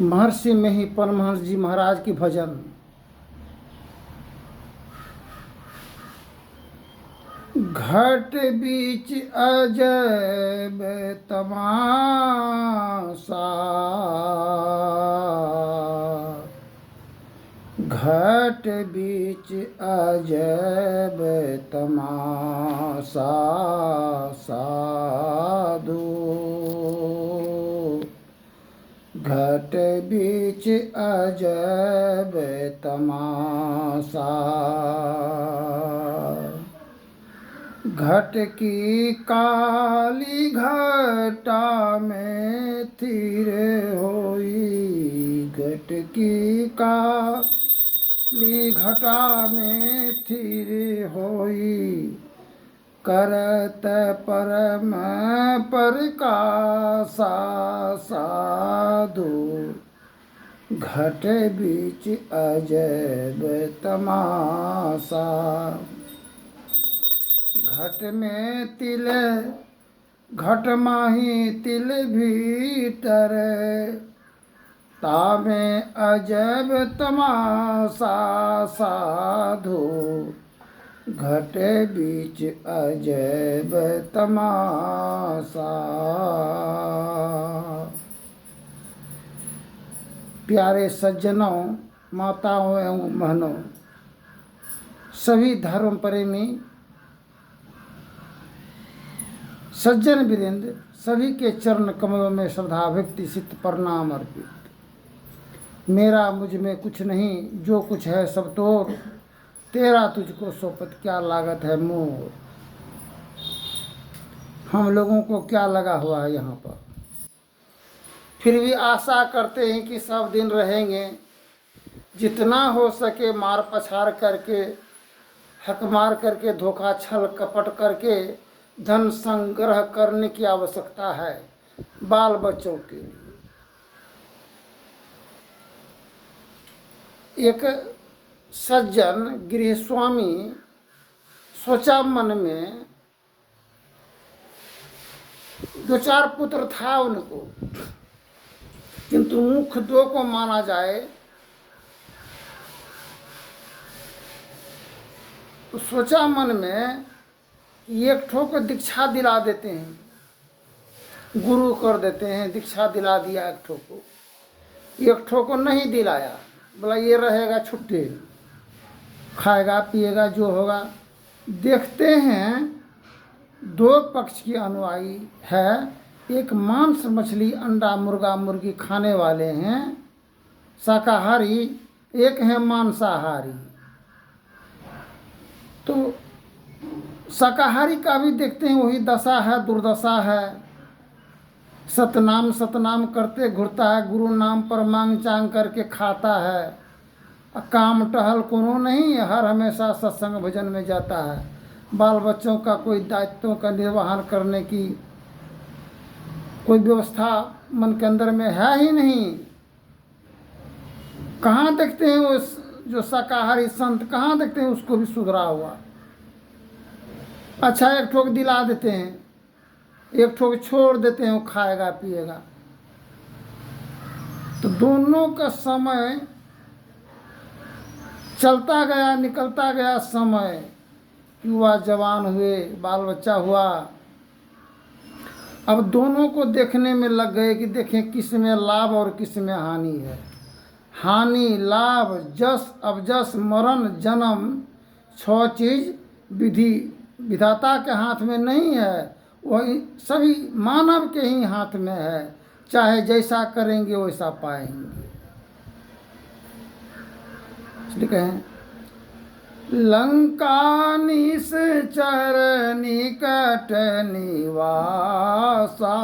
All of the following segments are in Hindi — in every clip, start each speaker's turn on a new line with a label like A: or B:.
A: महर्षि में ही परमहंस जी महाराज की भजन। घट बीच अजब तमाशा, घट बीच अजब तमाशा, साधु घट बीच अजब तमाशा। घट की काली घटा में थिर होई, घट की काली घटा में थिर होई, करत परम प्रकाशा, साधु घट बीच अजब तमाशा। घट में तिल घट माही तिल भीतर, तामे अजब तमाशा, साधु घट बीच अजब तमाशा। प्यारे सज्जनों, माताओं एवं बहनों, सभी धर्म प्रेमी सज्जन वृंद, सभी के चरण कमलों में श्रद्धा भक्ति सित प्रणाम अर्पित। मेरा मुझ में कुछ नहीं, जो कुछ है सब तोर, तेरा तुझको सोपत क्या लागत है मोर। हम लोगों को क्या लगा हुआ है यहाँ पर, फिर भी आशा करते हैं कि सब दिन रहेंगे। जितना हो सके मार पछाड़ करके, हक मार करके, धोखा छल कपट करके धन संग्रह करने की आवश्यकता है बाल बच्चों के लिए। एक सज्जन गृहस्वामी सोचा मन में, दो चार पुत्र था उनको, किंतु मुख्य दो को माना जाए तो सोचा मन में एक ठो को दीक्षा दिला देते हैं, गुरु कर देते हैं, दीक्षा दिला दिया एक ठो को। एक ठो को नहीं दिलाया, बोला ये रहेगा छुट्टी, खाएगा पिएगा जो होगा। देखते हैं दो पक्ष की अनुयायी है, एक मांस मछली अंडा मुर्गा मुर्गी खाने वाले हैं शाकाहारी, एक है मांसाहारी। तो शाकाहारी का भी देखते हैं वही दशा है, दुर्दशा है। सतनाम सतनाम करते घुरता है, गुरु नाम पर मांग चांग करके खाता है, काम टहल कोनो नहीं, हर हमेशा सत्संग भजन में जाता है। बाल बच्चों का कोई दायित्वों का निर्वहन करने की कोई व्यवस्था मन के अंदर में है ही नहीं। कहाँ देखते हैं वो जो शाकाहारी संत, कहाँ देखते हैं उसको भी सुधरा हुआ। अच्छा एक ठोक दिला देते हैं, एक ठोक छोड़ देते हैं, वो खाएगा पिएगा। तो दोनों का समय चलता गया, निकलता गया समय, युवा जवान हुए, बाल बच्चा हुआ। अब दोनों को देखने में लग गए कि देखें किस में लाभ और किस में हानि है। हानि लाभ जस अबजस मरण जन्म, 6 चीज विधि विधाता के हाथ में नहीं है, वही सभी मानव के ही हाथ में है। चाहे जैसा करेंगे वैसा पाएंगे। इसलिए कहें लंका निश्चर निकट निवासा,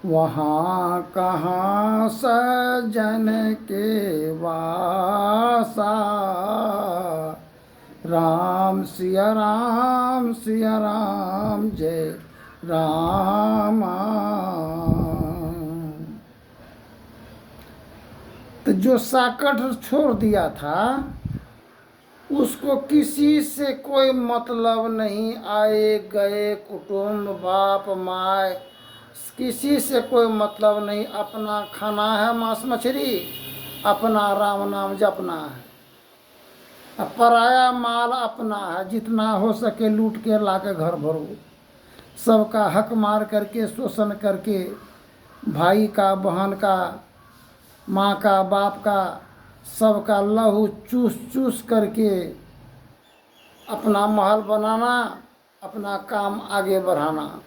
A: वहाँ कहाँ सजन के वासा। राम सिया राम जय राम। तो जो साकट छोड़ दिया था उसको किसी से कोई मतलब नहीं, आए गए कुटुंब बाप माय किसी से कोई मतलब नहीं, अपना खाना है मांस मछली, अपना राम नाम जपना है। अब पराया माल अपना है, जितना हो सके लूट के ला के घर भरो। सबका हक मार करके, शोषण करके, भाई का, बहन का, माँ का, बाप का, सबका लहू चूस चूस करके अपना महल बनाना, अपना काम आगे बढ़ाना।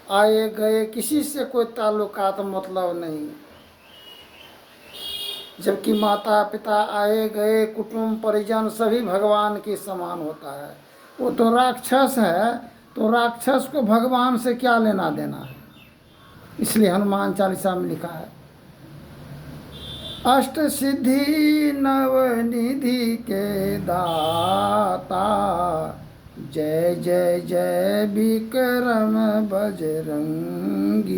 A: आए गए किसी से कोई ताल्लुकात मतलब नहीं, जबकि माता पिता, आए गए कुटुंब परिजन सभी भगवान के समान होता है। वो तो राक्षस है, तो राक्षस को भगवान से क्या लेना देना है। इसलिए हनुमान चालीसा में लिखा है, अष्ट सिद्धि नवनिधि के दाता, जय जय जय विक्रम बजरंगी,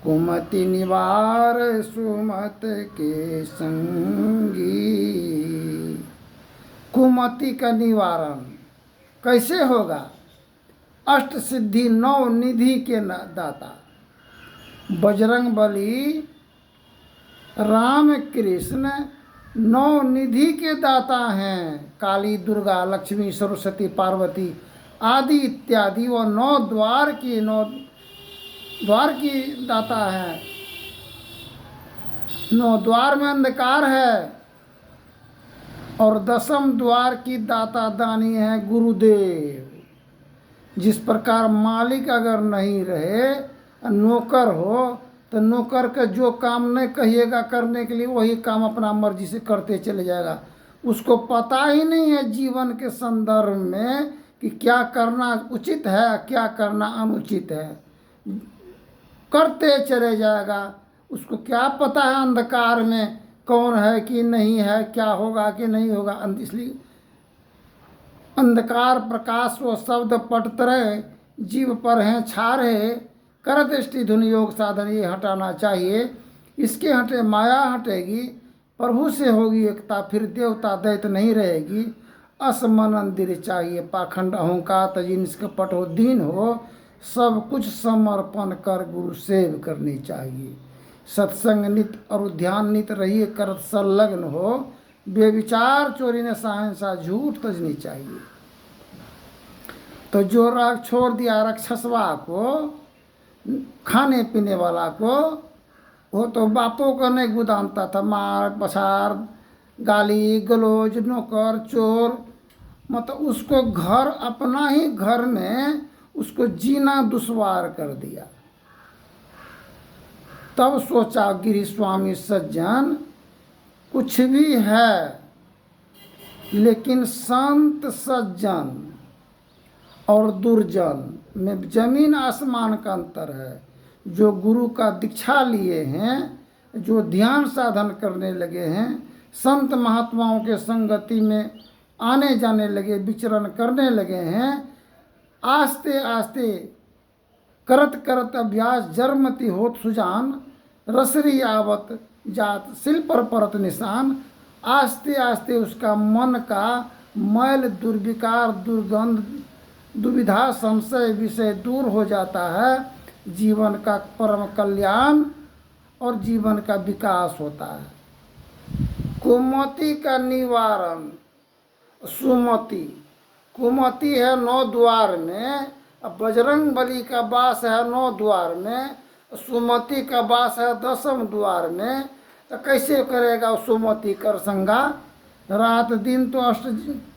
A: कुमति निवार सुमत के संगी। कुमति का निवारण कैसे होगा? अष्ट सिद्धि नौ निधि के दाता बजरंग बली, राम कृष्ण नौ निधि के दाता हैं। काली, दुर्गा, लक्ष्मी, सरस्वती, पार्वती आदि इत्यादि, वो नौ द्वार की दाता है। नौ द्वार में अंधकार है, और दसम द्वार की दाता दानी है गुरुदेव। जिस प्रकार मालिक अगर नहीं रहे, नौकर हो, तो नौकर का जो काम नहीं कहिएगा करने के लिए, वही काम अपना मर्जी से करते चले जाएगा। उसको पता ही नहीं है जीवन के संदर्भ में कि क्या करना उचित है, क्या करना अनुचित है, करते चले जाएगा। उसको क्या पता है अंधकार में कौन है कि नहीं है, क्या होगा कि नहीं होगा। इसलिए अंधकार प्रकाश वो शब्द पट रहे, जीव पर हैं छा रहे, कर दृष्टि धुन योग साधन ये हटाना चाहिए। इसके हटे माया हटेगी, प्रभु से होगी एकता, फिर देवता दैत्य नहीं रहेगी। असमन मंदिर चाहिए, पाखंड अहंकार तजी निष्कपट हो, दीन हो, सब कुछ समर्पण कर गुरु सेव करनी चाहिए। सत्संग नित और ध्यान नित रहिए, करत संलग्न हो, बेविचार चोरी ने सहनसा झूठ तजनी चाहिए। तो जो राग छोड़ दिया राक्षसवा को, खाने पीने वाला को, वो तो बापों को नहीं गुदानता था, मार पछार, गाली गलौज, नौकर चोर, मतलब उसको घर, अपना ही घर में उसको जीना दुश्वार कर दिया। तब सोचा गिरी स्वामी सज्जन, कुछ भी है लेकिन संत सज्जन और दुर्जन में जमीन आसमान का अंतर है। जो गुरु का दीक्षा लिए हैं, जो ध्यान साधन करने लगे हैं, संत महात्माओं के संगति में आने जाने लगे, विचरण करने लगे हैं, आस्ते आस्ते करत करत अभ्यास जरमति होत सुजान, रसरी आवत जात सिल पर परत निशान। आस्ते आस्ते उसका मन का मैल, दुर्विकार, दुर्गंध, दुविधा, संशय, विषय दूर हो जाता है। जीवन का परम कल्याण और जीवन का विकास होता है। कुमति का निवारण, सुमति, कुमति है नौ द्वार में, अब बजरंग बली का वास है नौ द्वार में, सुमति का वास है दसम द्वार में। तो कैसे करेगा सुमति कर संगा? रात दिन तो अष्ट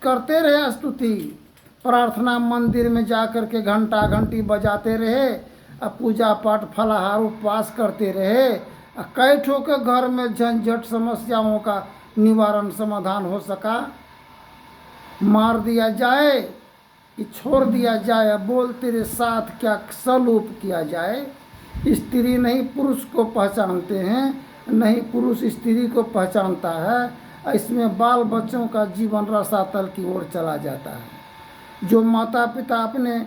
A: करते रहे, स्तुति प्रार्थना मंदिर में जा कर के घंटा घंटी बजाते रहे, अब पूजा पाठ फलाहार उपवास करते रहे। कई ठो के घर में झंझट समस्याओं का निवारण समाधान हो सका। मार दिया जाए कि छोड़ दिया जाए, बोल तेरे साथ क्या सलूप किया जाए। स्त्री नहीं पुरुष को पहचानते हैं, नहीं पुरुष स्त्री को पहचानता है। इसमें बाल बच्चों का जीवन रसातल की ओर चला जाता है। जो माता पिता अपने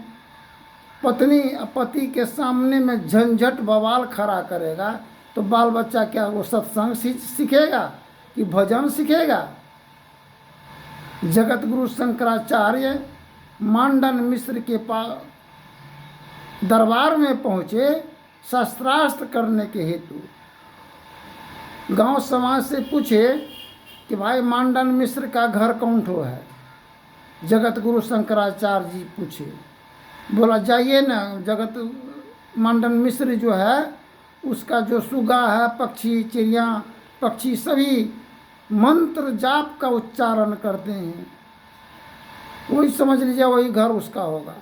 A: पत्नी पति के सामने में झंझट बवाल खड़ा करेगा, तो बाल बच्चा क्या वो सत्संग सीखेगा कि भजन सीखेगा? जगत गुरु शंकराचार्य मांडन मिश्र के पास दरबार में पहुँचे शस्त्रास्त्र करने के हेतु। गांव समाज से पूछे कि भाई मांडन मिश्र का घर कौन ठो है। जगत गुरु शंकराचार्य जी पूछे, बोला जाइए ना, जगत मांडन मिश्र जो है उसका जो सुगा है, पक्षी, चिड़िया, पक्षी सभी मंत्र जाप का उच्चारण करते हैं, वही समझ लीजिए वही घर उसका होगा।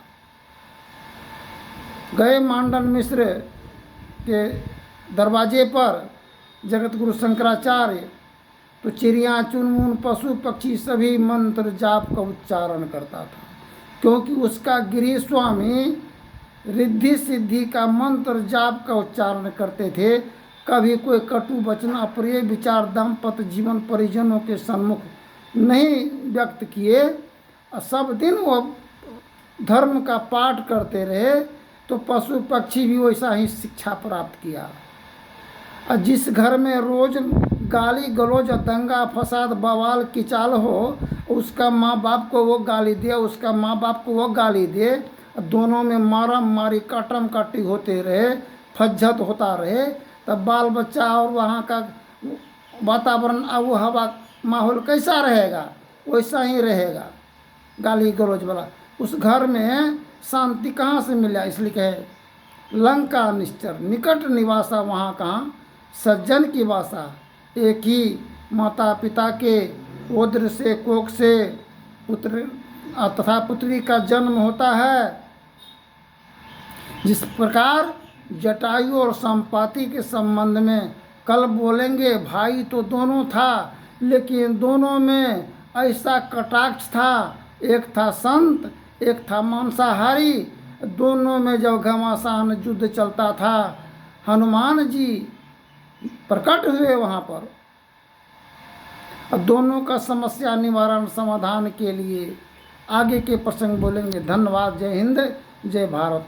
A: गए मांडन मिश्र के दरवाजे पर जगत गुरु शंकराचार्य, तो चिड़िया, चुनमुन, पशु पक्षी सभी मंत्र जाप का उच्चारण करता था, क्योंकि उसका गृह स्वामी रिद्धि सिद्धि का मंत्र जाप का उच्चारण करते थे। कभी कोई कटु वचन, अप्रिय विचार दाम्पत्य जीवन परिजनों के सम्मुख नहीं व्यक्त किए। सब दिन वो धर्म का पाठ करते रहे, तो पशु पक्षी भी वैसा ही शिक्षा प्राप्त किया। और जिस घर में रोज गाली गलौज, दंगा फसाद, बवाल किचाल हो, उसका माँ बाप को वो गाली दे, उसका माँ बाप को वो गाली दे, दोनों में मारम मारी काटम काटी होते रहे, फज्जत होता रहे, तब बाल बच्चा और वहाँ का वातावरण, आबो हवा, माहौल कैसा रहेगा? वैसा ही रहेगा गाली गलौज वाला। उस घर में शांति कहाँ से मिला? इसलिए कहे लंका निश्चर निकट निवासा, वहाँ कहाँ सज्जन की वासा। एक ही माता पिता के उदर से, कोख से पुत्र तथा पुत्री का जन्म होता है। जिस प्रकार जटायु और संपाति के संबंध में कल बोलेंगे, भाई तो दोनों था, लेकिन दोनों में ऐसा कटाक्ष था, एक था संत, एक था मांसाहारी। दोनों में जब घमासान युद्ध चलता था, हनुमान जी प्रकट हुए वहाँ पर। अब दोनों का समस्या निवारण समाधान के लिए आगे के प्रसंग बोलेंगे। धन्यवाद। जय हिंद, जय भारत।